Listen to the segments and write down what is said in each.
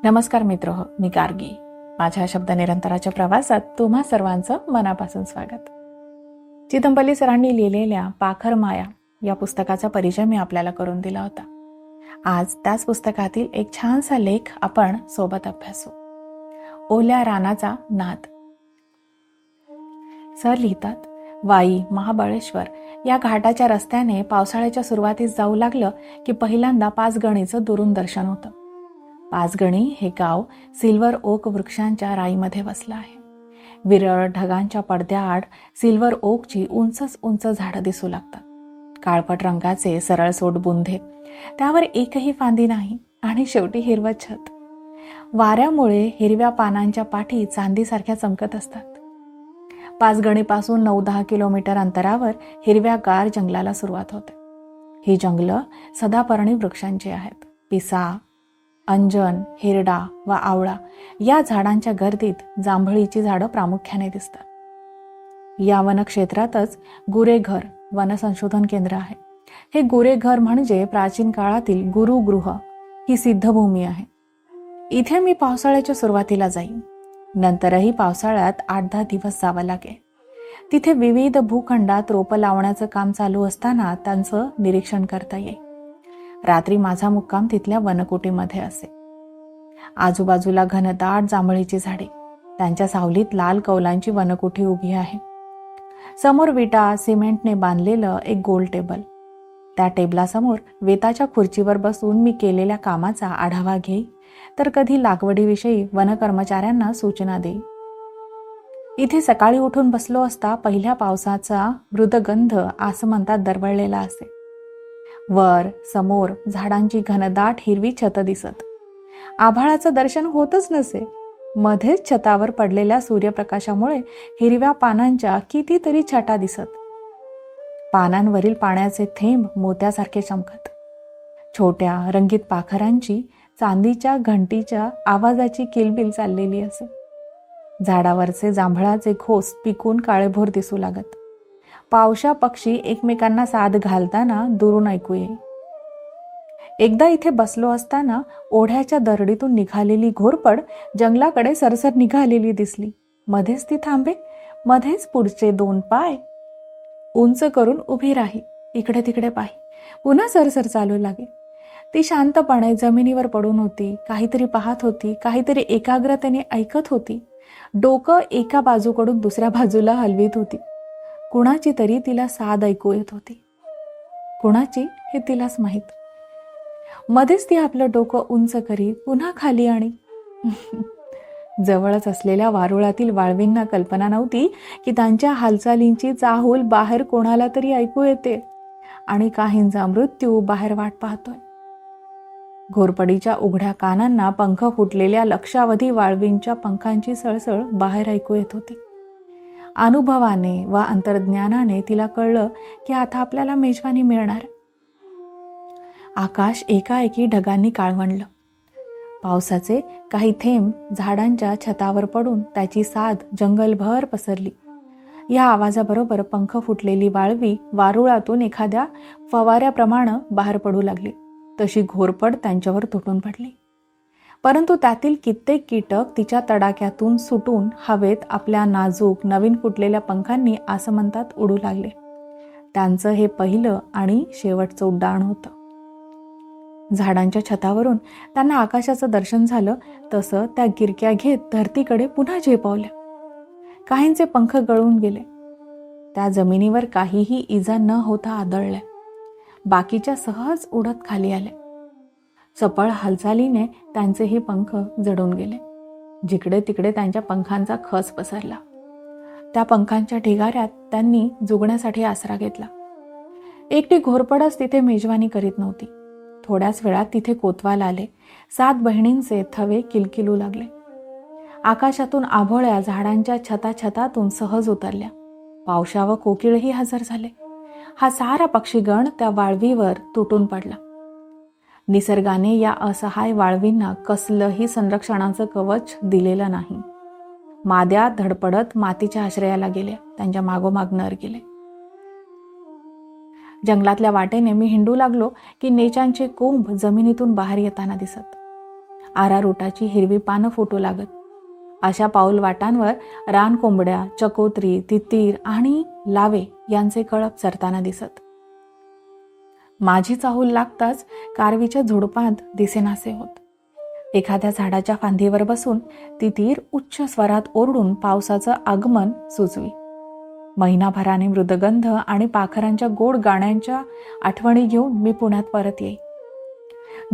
नमस्कार मित्रहो, मी गार्गी. माझ्या शब्द निरंतराच्या प्रवासात तुम्हा सर्वांचं मनापासून स्वागत. चिदंबली सरांनी लिहिलेल्या पाखर माया या पुस्तकाचा परिचय मी आपल्याला करून दिला होता. आज त्याच पुस्तकातील एक छानसा लेख आपण सोबत अभ्यासू. ओल्या रानाचा नाद. सर लिहितात, वाई, महाबळेश्वर या घाटाच्या रस्त्याने पावसाळ्याच्या सुरुवातीस जाऊ लागलं की पहिल्यांदा पाचगणीचं दुरून दर्शन होतं. पाचगणी हे गाव सिल्वर ओक वृक्षांच्या राईमध्ये वसलं आहे. विरळ ढगांच्या पडद्याआड सिल्वर ओकची उंचच उंच झाडं दिसू लागतात. काळपट रंगाचे सरळसोट बुंधे, त्यावर एकही फांदी नाही आणि शेवटी हिरवं छत. वाऱ्यामुळे हिरव्या पानांच्या पाठी चांदीसारख्या चमकत असतात. पाचगणीपासून 9-10 किलोमीटर अंतरावर हिरव्यागार जंगलाला सुरुवात होते. ही जंगलं सदापर्णी वृक्षांची आहेत. पिसा, अंजन, हिरडा व आवळा या झाडांच्या गर्दीत जांभळीची झाडं प्रामुख्याने दिसतात. या वनक्षेत्रातच गुरेघर वन संशोधन केंद्र आहे. हे गुरेघर म्हणजे प्राचीन काळातील गुरुगृह ही सिद्धभूमी आहे. इथे मी पावसाळ्याच्या सुरुवातीला जाईन. नंतरही पावसाळ्यात 8-10 दिवस जावं लागेल. तिथे विविध भूखंडात रोपं लावण्याचं काम चालू असताना त्यांचं निरीक्षण करता येईल. रात्री माझा मुक्काम तिथल्या वनकुटीमध्ये असे. आजूबाजूला घनदाट जांभळीची झाडे, त्यांच्या सावलीत लाल कौलांची वनकुटी उभी आहे. समोर विटा सिमेंटने बांधलेलं एक गोल टेबल. त्या टेबलासमोर वेताच्या खुर्चीवर बसून मी केलेल्या कामाचा आढावा घेई, तर कधी लागवडीविषयी वनकर्मचाऱ्यांना सूचना देई. इथे सकाळी उठून बसलो असता पहिल्या पावसाचा मृदगंध आसमंतात दरवळलेला असे. वर समोर झाडांची घनदाट हिरवी छत दिसत. आभाळाचं दर्शन होतच नसे. मध्येच छतावर पडलेल्या सूर्यप्रकाशामुळे हिरव्या पानांच्या कितीतरी छटा दिसत. पानांवरील पाण्याचे थेंब मोत्यासारखे चमकत. छोट्या रंगीत पाखरांची चांदीच्या घंटीच्या आवाजाची किलबिल चाललेली असे. झाडावरचे जांभळाचे घोस पिकून काळेभोर दिसू लागत. पावशा पक्षी एकमेकांना साद घालताना दुरून ऐकू येई. एकदा इथे बसलो असताना ओढ्याच्या दरडीतून निघालेली घोरपड जंगलाकडे सरसर निघालेली दिसली. मध्येच ती थांबे, मध्येच पुढचे 2 पाय उंच करून उभी राही. इकडे तिकडे पाही, पुन्हा सरसर चालू लागे. ती शांतपणे जमिनीवर पडून होती, काहीतरी पाहत होती, काहीतरी एकाग्रतेने ऐकत होती. डोकं एका बाजूकडून दुसऱ्या बाजूला हलवीत होती. कुणाची तरी तिला साद ऐकू येत होती. कुणाची हे तिलाच माहीत. मध्येच ती आपलं डोकं उंच करी पुन्हा खाली आणि जवळच असलेल्या वारुळातील वाळवींना कल्पना नव्हती की त्यांच्या हालचालींची चाहूल बाहेर कोणाला तरी ऐकू येते आणि काहींचा मृत्यू बाहेर वाट पाहतोय. घोरपडीच्या उघड्या कानांना पंख फुटलेल्या लक्षावधी वाळवींच्या पंखांची सळसळ बाहेर ऐकू येत होती. अनुभवाने व अंतर्ज्ञानाने तिला कळलं की आता आपल्याला मेजवानी मिळणार. आकाश एकाएकी ढगांनी काळवंडलं. पावसाचे काही थेंब झाडांच्या छतावर पडून त्याची साद जंगलभर पसरली. या आवाजाबरोबर पंख फुटलेली वाळवी वारुळातून एखाद्या फवाऱ्याप्रमाणे बाहेर पडू लागली. तशी घोरपड त्यांच्यावर तुटून पडली. परंतु त्यातील कित्येक कीटक तिच्या तडाख्यातून सुटून हवेत आपल्या नाजूक नवीन फुटलेल्या पंखांनी आसमंतात उडू लागले. त्यांचं हे पहिलं आणि शेवटचं उड्डाण होतं. झाडांच्या छतावरून त्यांना आकाशाचं दर्शन झालं तसं त्या गिरक्या घेत धरतीकडे पुन्हा झेपावल्या. काहींचे पंख गळून गेले. त्या जमिनीवर काहीही इजा न होता आदळल्या. बाकीच्या सहज उडत खाली आल्या. चपळ हालचालीने त्यांचेही पंख जडून गेले. जिकडे तिकडे त्यांच्या पंखांचा खच पसरला. त्या पंखांच्या ढिगाऱ्यात त्यांनी जुगण्यासाठी आसरा घेतला. एकटी घोरपडच तिथे मेजवानी करीत नव्हती. थोड्याच वेळात तिथे कोतवाल आले. 7 बहिणींचे थवे किलकिलू लागले. आकाशातून आभोळ्या झाडांच्या छताछतातून सहज उतरल्या. पावशा व कोकिळही हजर झाले. हा सारा पक्षीगण त्या वाळवीवर तुटून पडला. निसर्गाने या असहाय वाळवींना कसलंही संरक्षणाचं कवच दिलेलं नाही. माद्या धडपडत मातीच्या आश्रयाला गेल्या. त्यांच्या मागोमाग नर गेले. जंगलातल्या वाटेने मी हिंडू लागलो की नेचांचे कोंब जमिनीतून बाहेर येताना दिसत. आरारोटाची हिरवी पानं फुटू लागत. अशा पाऊलवाटांवर रानकोंबड्या, चकोत्री, तितीर आणि लावे यांचे कळप चरताना दिसत. माझी चाहूल लागताच कारवीच्या झुडपात दिसेनासे होत. एखाद्या झाडाच्या फांदीवर बसून तितीर उच्च स्वरात ओरडून पावसाचं आगमन सुचवी. महिनाभराने मृदगंध आणि पाखरांच्या गोड गाण्यांच्या आठवणी घेऊन मी पुण्यात परत येई.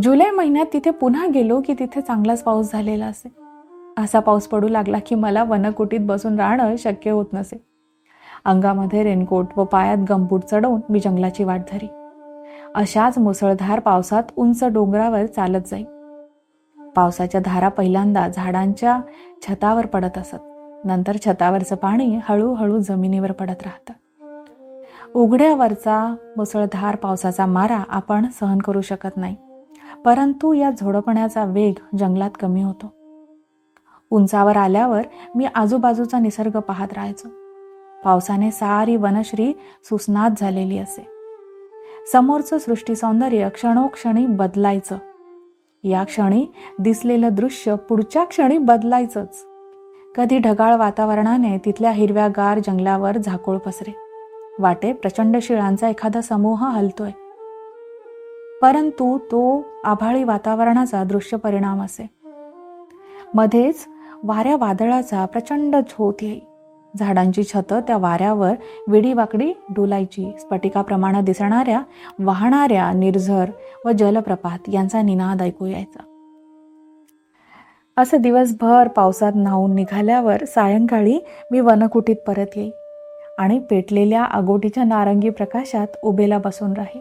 जुलै महिन्यात तिथे पुन्हा गेलो की तिथे चांगलाच पाऊस झालेला असे. असा पाऊस पडू लागला की मला वनकुटीत बसून राहणं शक्य होत नसे. अंगामध्ये रेनकोट व पायात गमबूट चढवून मी जंगलाची वाट धरी. अशाच मुसळधार पावसात उंच डोंगरावर चालत जाई. पावसाच्या धारा पहिल्यांदा झाडांच्या छतावर पडत असत. नंतर छतावरचं पाणी हळूहळू जमिनीवर पडत राहतं. उघड्यावरचा मुसळधार पावसाचा मारा आपण सहन करू शकत नाही, परंतु या झोडपण्याचा वेग जंगलात कमी होतो. उंचावर आल्यावर मी आजूबाजूचा निसर्ग पाहत राहायचो. पावसाने सारी वनश्री सुस्नात झालेली असे. समोरचं सृष्टी सौंदर्य क्षणोक्षणी बदलायचं. या क्षणी दिसलेलं दृश्य पुढच्या क्षणी बदलायचंच. कधी ढगाळ वातावरणाने तिथल्या हिरव्यागार जंगलावर झाकोळ पसरे. वाटे प्रचंड शिळांचा एखादा समूह हलतोय, परंतु तो आभाळी वातावरणाचा दृश्य परिणाम असे. मध्येच वाऱ्या वादळाचा प्रचंड झोत येई. झाडांची छतं त्या वाऱ्यावर वेडीवाकडी डोलायची. स्फटिकाप्रमाणे दिसणाऱ्या वाहणाऱ्या निर्झर व जलप्रपात यांचा निनाद ऐकू यायचा. असं दिवसभर पावसात न्हावून निघाल्यावर सायंकाळी मी वनकुटीत परत येई आणि पेटलेल्या आगोटीच्या नारंगी प्रकाशात उभेला बसून राही.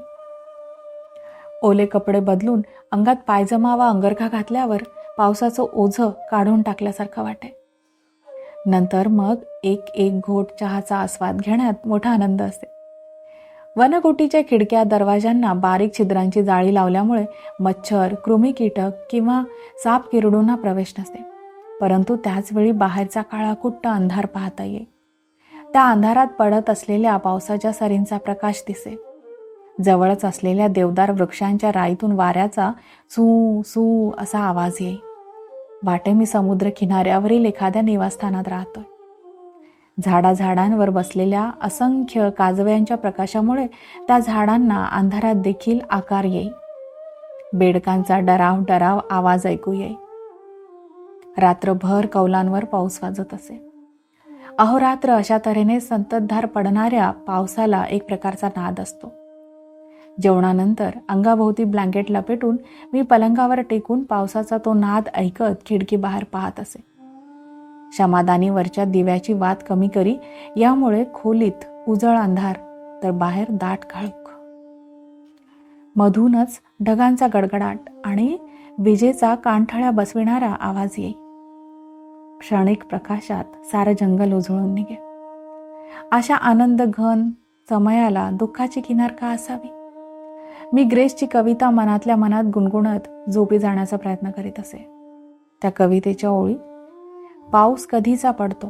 ओले कपडे बदलून अंगात पायजमा व अंगरखा घातल्यावर पावसाचं ओझं काढून टाकल्यासारखं वाटे. नंतर मग एक घोट चहाचा आस्वाद घेण्यात मोठा आनंद असे. वनकुटीच्या खिडक्या दरवाजांना बारीक छिद्रांची जाळी लावल्यामुळे मच्छर, कृमी कीटक किंवा साप किरडूंना प्रवेश नसे, परंतु त्याचवेळी बाहेरचा काळाकुट्ट अंधार पाहता येई. त्या अंधारात पडत असलेल्या पावसाच्या सरींचा प्रकाश दिसे. जवळच असलेल्या देवदार वृक्षांच्या राईतून वाऱ्याचा सू सू असा आवाज येई. वाटे मी समुद्र किनाऱ्यावरील एखाद्या निवासस्थानात राहतोय. झाडांवर बसलेल्या असंख्य काजव्यांच्या प्रकाशामुळे त्या झाडांना अंधारात देखील आकार येई. बेडकांचा डराव आवाज ऐकू येई. रात्रभर कौलांवर पाऊस वाजत असे. अहोरात्र अशा तऱ्हेने संततधार पडणाऱ्या पावसाला एक प्रकारचा नाद असतो. जेवणानंतर अंगाभोवती ब्लँकेट लपेटून मी पलंगावर टेकून पावसाचा तो नाद ऐकत खिडकी बाहेर पाहत असे. क्षमादानीवरच्या दिव्याची वात कमी करी, यामुळे खोलीत उजळ अंधार तर बाहेर दाट काळोख. मधूनच ढगांचा गडगडाट आणि विजेचा कानठळ्या बसविणारा आवाज येई. क्षणिक प्रकाशात सारं जंगल उजळून निघे. अशा आनंद घन समयाला दुःखाची किनार का असावी? मी ग्रेसची कविता मनातल्या मनात गुणगुणत झोपी जाण्याचा प्रयत्न करीत असे. त्या कवितेच्या ओळी: पाऊस कधीचा पडतो,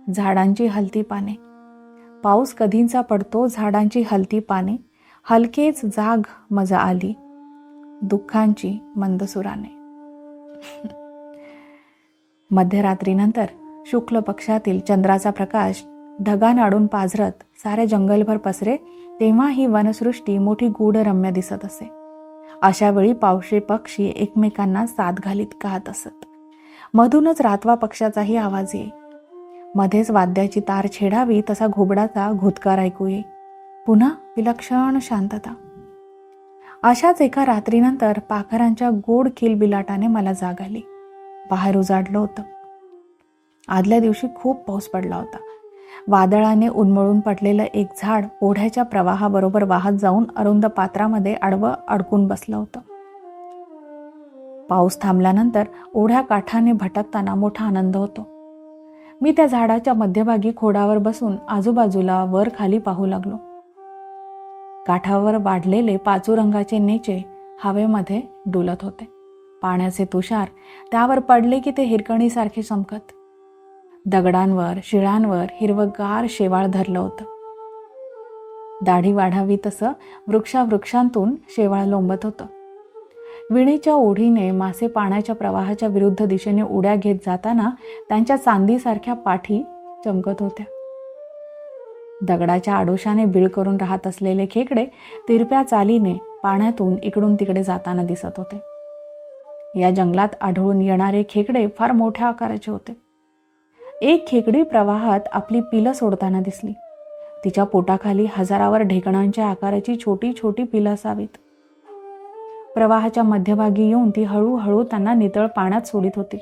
झाडांची हलती पाने. पाऊस कधीचा पडतो, झाडांची हलती पाने. हलकेच जाग मजा आली, दुःखांची मंदसुराने. मध्यरात्रीनंतर शुक्ल पक्षातील चंद्राचा प्रकाश ढगांआडून पाझरत साऱ्या जंगलभर पसरे, तेव्हा ही वनसृष्टी मोठी गूढरम्य दिसत असे. अशा वेळी पावशी पक्षी एकमेकांना साथ घालीत गात असत. मधूनच रातवा पक्षाचाही आवाज येई. मध्येच वाद्याची तार छेडावी तसा घुबडाचा घुतकार ऐकू येई. पुन्हा विलक्षण शांतता. अशाच एका रात्रीनंतर पाखरांच्या गोड किलबिलाटाने मला जाग आली. बाहेर उजाडलं होतं. आदल्या दिवशी खूप पाऊस पडला होता. वादळाने उन्मळून पडलेलं एक झाड ओढ्याच्या प्रवाहाबरोबर वाहत जाऊन अरुंद पात्रामध्ये आडवं अडकून बसलं होतं. पाऊस थांबल्यानंतर ओढ्या काठाने भटकताना मोठा आनंद होतो. मी त्या झाडाच्या मध्यभागी खोडावर बसून आजूबाजूला वर खाली पाहू लागलो. काठावर वाढलेले पाचू रंगाचे नेचे हवेमध्ये डुलत होते. पाण्याचे तुषार त्यावर पडले की ते हिरकणीसारखे चमकत. दगडांवर, शिळांवर हिरवगार शेवाळ धरलं होतं. दाढी वाढावी तसं वृक्षांतून शेवाळ लोंबत होतं. विणीच्या ओढीने मासे पाण्याच्या प्रवाहाच्या विरुद्ध दिशेने उड्या घेत जाताना त्यांच्या चांदीसारख्या पाठी चमकत होत्या. दगडाच्या आडोशाने बीळ करून राहत असलेले खेकडे तिरप्या चालीने पाण्यातून इकडून तिकडे जाताना दिसत होते. या जंगलात आढळून येणारे खेकडे फार मोठ्या आकाराचे होते. एक खेकडी प्रवाहात आपली पिलं सोडताना दिसली. तिच्या पोटाखाली हजारावर ढेकणांच्या आकाराची छोटी छोटी पिलं असावीत. प्रवाहाच्या मध्यभागी येऊन ती हळूहळू त्यांना नितळ पाण्यात सोडित होती.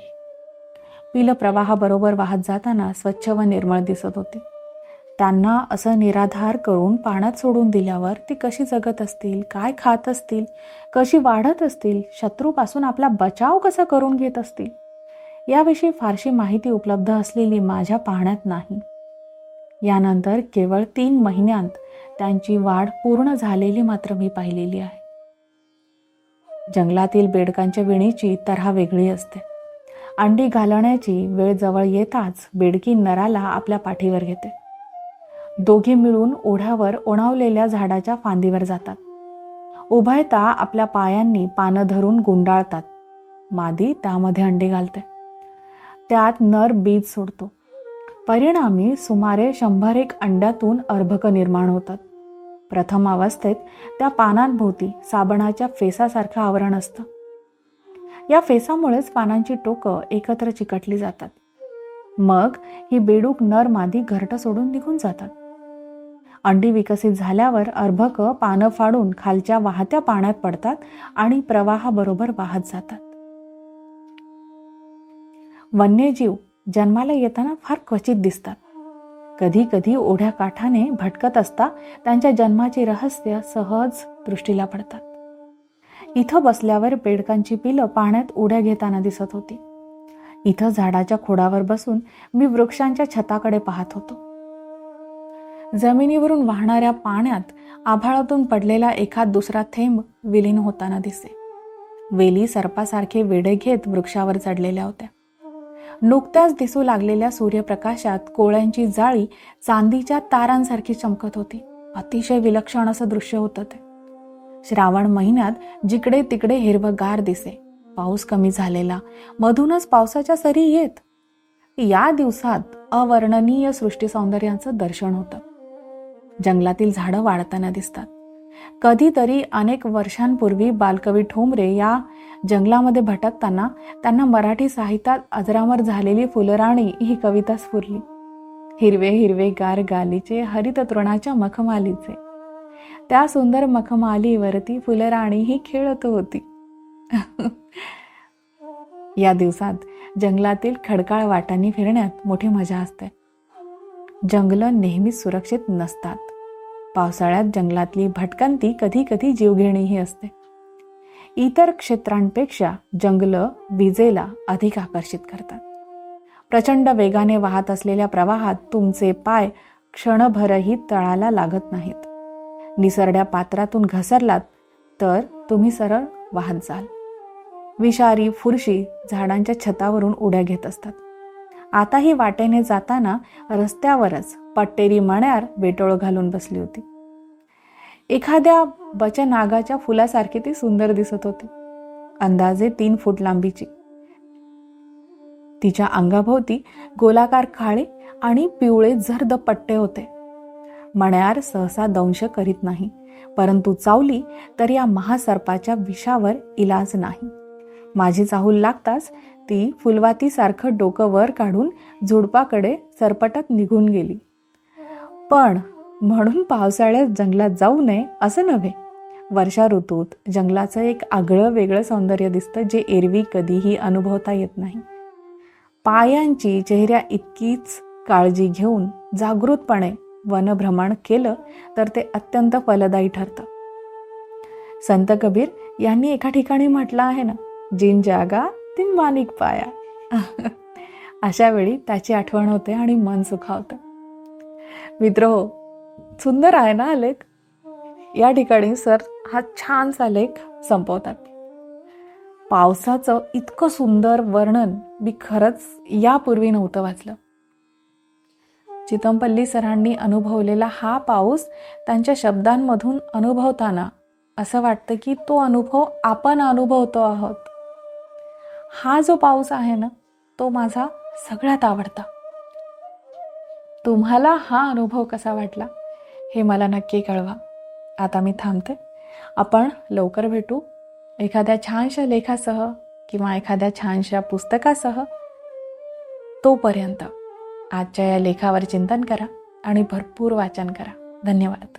पिलं प्रवाहाबरोबर वाहत जाताना स्वच्छ व निर्मळ दिसत होती. त्यांना असं निराधार करून पाण्यात सोडून दिल्यावर ती कशी जगत असतील, काय खात असतील, कशी वाढत असतील, शत्रूपासून आपला बचाव कसा करून घेत असतील, याविषयी फारशी माहिती उपलब्ध असलेली माझ्या पाहण्यात नाही. यानंतर केवळ 3 महिन्यांत त्यांची वाढ पूर्ण झालेली मात्र मी पाहिलेली आहे. जंगलातील बेडकांच्या विणीची तऱ्हा वेगळी असते. अंडी घालण्याची वेळ जवळ येताच बेडकी नराला आपल्या पाठीवर घेते. दोघे मिळून ओढ्यावर ओणावलेल्या झाडाच्या फांदीवर जातात. उभयता आपल्या पायांनी पानं धरून गुंडाळतात. मादी त्यामध्ये अंडी घालते. त्यात नर बीज सोडतो. परिणामी सुमारे 100 अंड्यातून अर्भक निर्माण होतात. प्रथम अवस्थेत त्या पानांभोवती साबणाच्या फेसासारखं आवरण असतं. या फेसामुळेच पानांची टोकं एकत्र चिकटली जातात. मग ही बेडूक नर मादी घरटं सोडून निघून जातात. अंडी विकसित झाल्यावर अर्भक पानं फाडून खालच्या वाहत्या पाण्यात पडतात आणि प्रवाहाबरोबर वाहत जातात. वन्यजीव जन्माला येताना फार क्वचित दिसतात. कधी कधी ओढ्या काठाने भटकत असता त्यांच्या जन्माचे रहस्य सहज दृष्टीला पडतात. इथं बसल्यावर बेडकांची पिलं पाण्यात उड्या घेताना दिसत होती. इथं झाडाच्या खोडावर बसून मी वृक्षांच्या छताकडे पाहत होतो. जमिनीवरून वाहणाऱ्या पाण्यात आभाळातून पडलेला एखाद दुसरा थेंब विलीन होताना दिसे. वेली सर्पासारखे वेढे घेत वृक्षावर चढलेल्या होत्या. नुकत्याच दिसू लागलेल्या सूर्यप्रकाशात कोळ्यांची जाळी चांदीच्या तारांसारखी चमकत होती. अतिशय विलक्षण असं दृश्य होतं ते. श्रावण महिन्यात जिकडे तिकडे हिरवगार दिसे. पाऊस कमी झालेला, मधूनच पावसाच्या सरी येत. या दिवसात अवर्णनीय सृष्टी सौंदर्याचं दर्शन होतं. जंगलातील झाडं वाढताना दिसतात. कधीतरी अनेक वर्षांपूर्वी बालकवी ठोंबरे या जंगलामध्ये भटकताना त्यांना मराठी साहित्यात अजरामर झालेली फुलराणी ही कविता स्फुरली. हिरवे हिरवे गार गालीचे हरित तृणाच्या मखमालीचे, त्या सुंदर मखमालीवरती फुलराणी ही खेळत होती. या दिवसात जंगलातील खडकाळ वाटांनी फिरण्यात मोठी मजा असते. जंगलं नेहमीच सुरक्षित नसतात. पावसाळ्यात जंगलातली भटकंती कधी कधी जीवघेणीही असते. इतर क्षेत्रांपेक्षा जंगलं विजेला अधिक आकर्षित करतात. प्रचंड वेगाने वाहत असलेल्या प्रवाहात तुमचे पाय क्षणभरही तळाला लागत नाहीत. निसरड्या पात्रातून घसरलात तर तुम्ही सरळ वाहत जाल. विषारी फुरशी झाडांच्या छतावरून उड्या घेत असतात. आताही वाटेने जाताना रस्त्यावरच पट्टेरी मण्यार वेटोळ घालून बसली होती. एखाद्या बचनागाच्या फुलासारखी ती सुंदर दिसत होती. अंदाजे 3 फूट लांबीची. तिच्या अंगाभोवती गोलाकार काळे आणि पिवळे जर्द पट्टे होते. मण्यार सहसा दंश करीत नाही, परंतु चावली तर या महासर्पाच्या विषावर इलाज नाही. माझी चाहूल लागताच ती फुलवातीसारखं डोकं वर काढून झुडपाकडे सरपटत निघून गेली. पण म्हणून पावसाळ्यात जंगलात जाऊ नये असं नव्हे. वर्षा ऋतूत जंगलाचं एक आगळं वेगळं सौंदर्य दिसतं, जे एरवी कधीही अनुभवता येत नाही. पायांची चेहऱ्या इतकीच काळजी घेऊन जागृतपणे वनभ्रमण केलं तर ते अत्यंत फलदायी ठरतं. संत कबीर यांनी एका ठिकाणी म्हटलं आहे ना, जिन जागा तीन माणिक पाया. अशा वेळी त्याची आठवण होते आणि मन सुखावतं. मित्रहो, सुंदर आहे ना लेख. या ठिकाणी सर हा छानसा लेख संपवतात. पावसाचं इतकं सुंदर वर्णन मी खरंच यापूर्वी नव्हतं वाचलं. चितमपल्ली सरांनी अनुभवलेला हा पाऊस त्यांच्या शब्दांमधून अनुभवताना असं वाटतं की तो अनुभव आपण अनुभवतो आहोत. हा जो पाऊस आहे ना, तो माझा सगळ्यात आवडता. तुम्हाला हा अनुभव कसा वाटला हे मला नक्की कळवा. आता मी थांबते. आपण लवकर भेटू एखाद्या छानशा लेखासह किंवा एखाद्या छानशा पुस्तकासह. तोपर्यंत आजच्या या लेखावर चिंतन करा आणि भरपूर वाचन करा. धन्यवाद.